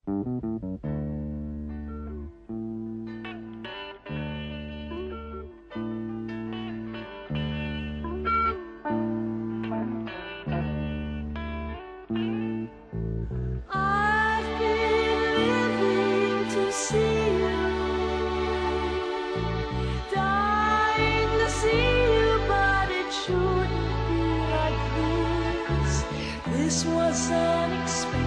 I've been living to see you, dying to see you, but it shouldn't be like this. This was unexpected.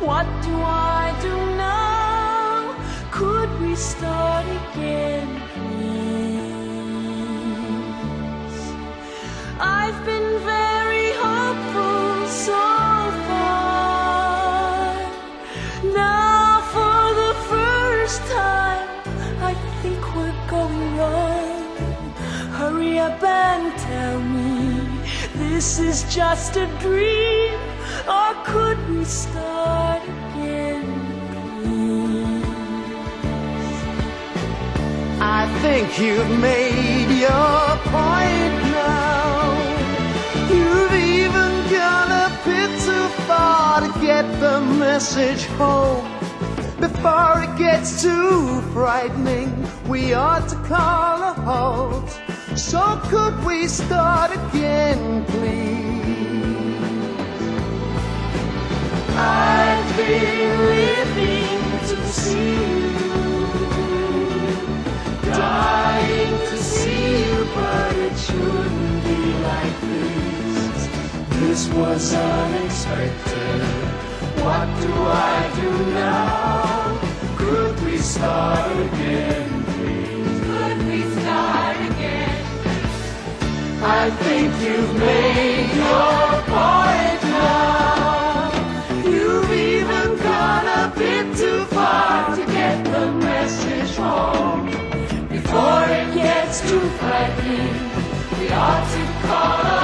What do I do now? Could we start again, please? I've been very hopeful so far. Now for the first time, I think we're going wrong. Hurry up and tell me this is just a dream, or could we start again, please? I think you've made your point now. You've even gone a bit too far to get the message home. Before it gets too frightening, we ought to call a halt. So could we start again, please? I've been living to see you, dying to see you, but it shouldn't be like this. This was unexpected. What do I do now? Could we start again, please? Could we start again? I think you've made your point now. You've even gone a bit too far to get the message home. Before it gets too frightening, we ought to call